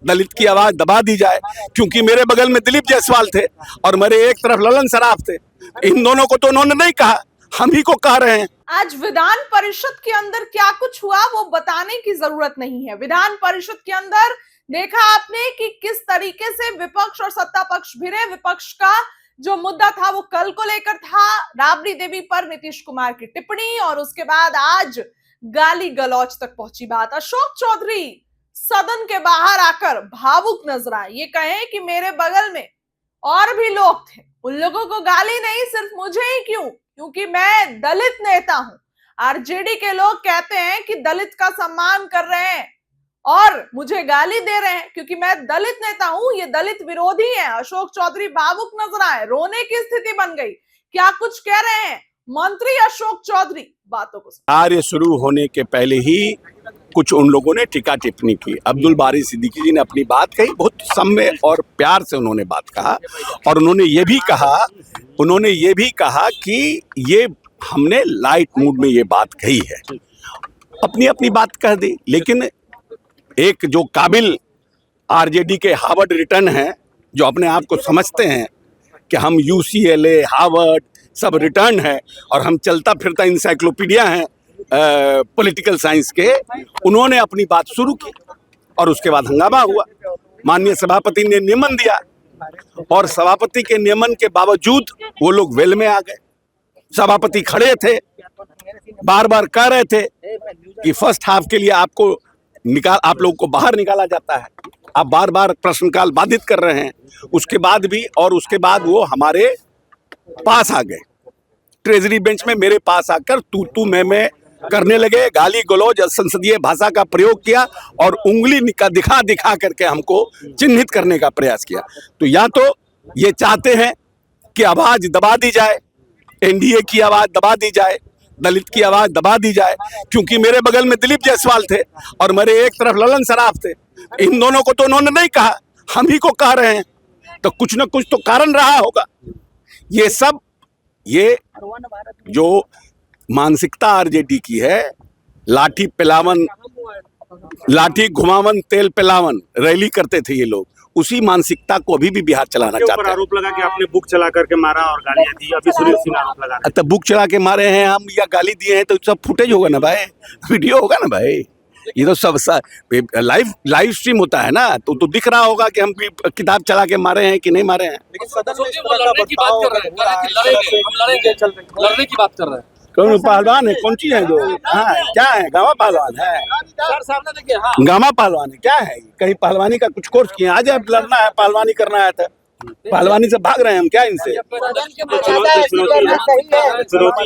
दलित की आवाज दबा दी जाए, क्योंकि मेरे बगल में दिलीप जायसवाल थे और मेरे एक तरफ ललन सराफ थे। इन दोनों को तो उन्होंने नहीं कहा, हम ही को कह रहे हैं। आज विधान परिषद के अंदर क्या कुछ हुआ वो बताने की जरूरत नहीं है। विधान परिषद के अंदर देखा आपने कि किस तरीके से विपक्ष और सत्ता पक्ष भिड़े। विपक्ष का जो मुद्दा था वो कल को लेकर था, राबड़ी देवी पर नीतीश कुमार की टिप्पणी, और उसके बाद आज गाली गलौज तक पहुंची बात। अशोक चौधरी सदन के बाहर आकर भावुक नजर आए, ये कहें कि मेरे बगल में और भी लोग थे, उन लोगों को गाली नहीं, सिर्फ मुझे ही क्यों, क्योंकि मैं दलित नेता हूं। आरजेडी के लोग कहते हैं कि दलित का सम्मान कर रहे हैं और मुझे गाली दे रहे हैं क्योंकि मैं दलित नेता हूं, ये दलित विरोधी है। अशोक चौधरी भावुक नजर आए, रोने की स्थिति बन गई। क्या कुछ कह रहे हैं मंत्री अशोक चौधरी, बातों को कार्य शुरू होने के पहले ही कुछ उन लोगों ने टीका टिप्पणी की। अब्दुल बारी सिद्दीकी जी ने अपनी बात कही, बहुत सौम्य और प्यार से उन्होंने बात कहा, और उन्होंने ये भी कहा कि ये हमने लाइट मूड में ये बात कही है, अपनी अपनी बात कह दी। लेकिन एक जो काबिल आरजेडी के हार्वर्ड रिटर्न हैं, जो अपने आप को समझते हैं कि हम यूसीएलए हार्वर्ड सब रिटर्न है और हम चलता फिरता इंसाइक्लोपीडिया हैं पॉलिटिकल साइंस के, उन्होंने अपनी बात शुरू की और उसके बाद हंगामा हुआ। माननीय सभापति ने नियमन दिया और सभापति के नियमन के बावजूद वो लोग वेल में आ गए। सभापति खड़े थे, बार बार कह रहे थे कि फर्स्ट हाफ के लिए आप लोगों को बाहर निकाला जाता है, आप बार बार प्रश्नकाल बाधित कर रहे हैं। उसके बाद वो हमारे पास आ गए, ट्रेजरी बेंच में मेरे पास आकर तू मैं करने लगे, गाली गलौज संसदीय भाषा का प्रयोग किया और उंगली दिखा करके हमको चिन्हित करने का प्रयास किया। तो या तो ये चाहते हैं कि आवाज दबा दी जाए, एनडीए की आवाज दबा दी जाए, दलित की आवाज दबा दी जाए, क्योंकि मेरे बगल में दिलीप जायसवाल थे और मेरे एक तरफ ललन सराफ थे। इन दोनों को तो उन्होंने नहीं कहा, हम ही को कह रहे हैं, तो कुछ न कुछ तो कारण रहा होगा। ये जो मानसिकता आरजेडी की है, लाठी घुमावन तेल पिलावन रैली करते थे ये लोग, उसी मानसिकता को अभी भी बिहार चलाना चाहते हैं। आरोप लगा कि आपने बुक चला करके मारा और गालियां दी, अभी सुनील सिंह आरोप लगा। तो बुक चला के मारे हैं हम या गाली दिए हैं तो सब फुटेज होगा ना भाई, वीडियो होगा ना भाई, ये तो सब लाइव स्ट्रीम होता है ना, तो दिख रहा होगा कि हम किताब चला के मारे हैं कि नहीं मारे हैं। लेकिन सदन में लड़ने की बात कर रहे हैं, लड़ने की बात कर रहे हैं। कौन पहलवान है, कौन चीज है जो क्या है, गामा पहलवान है, गामा पहलवान है, क्या है, कहीं पहलवानी का कुछ कोर्स किया, आज अब लड़ना है, पहलवानी करना है, तो पहलवानी से भाग रहे हैं हम क्या इनसे।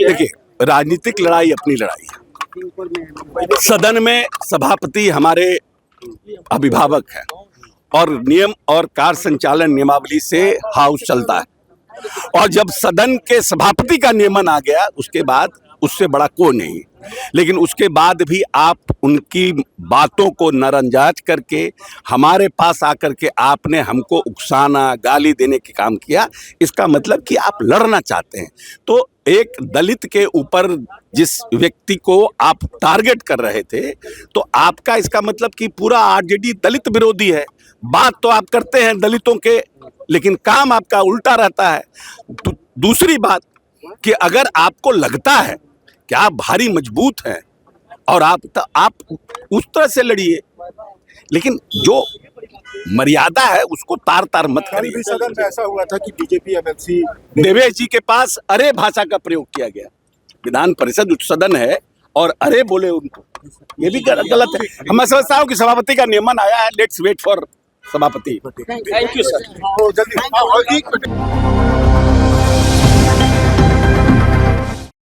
देखिए, राजनीतिक लड़ाई अपनी लड़ाई है। सदन में सभापति हमारे अभिभावक है और नियम और कार्य संचालन नियमावली से हाउस चलता है, और जब सदन के सभापति का नियमन आ गया उसके बाद उससे बड़ा कोई नहीं। लेकिन उसके बाद भी आप उनकी बातों को नजरअंदाज करके हमारे पास आकर के आपने हमको उकसाना, गाली देने के काम किया, इसका मतलब कि आप लड़ना चाहते हैं। तो एक दलित के ऊपर जिस व्यक्ति को आप टारगेट कर रहे थे, तो आपका इसका मतलब कि पूरा आरजेडी दलित विरोधी है। बात तो आप करते हैं दलितों के, लेकिन काम आपका उल्टा रहता है। दूसरी बात कि अगर आपको लगता है कि आप भारी मजबूत हैं और आप उस तरह से लड़िए, लेकिन जो मर्यादा है उसको तार तार मत करिए। सदन में ऐसा हुआ था कि बीजेपी एमएलसी देवेश जी के पास अरे भाषा का प्रयोग किया गया। विधान परिषद उच्च सदन है और अरे बोले उनको, ये भी गलत है। मैं समझता हूँ कि सभापति का नियमन आया है, लेट्स वेट फॉर सभापति। Thank you sir.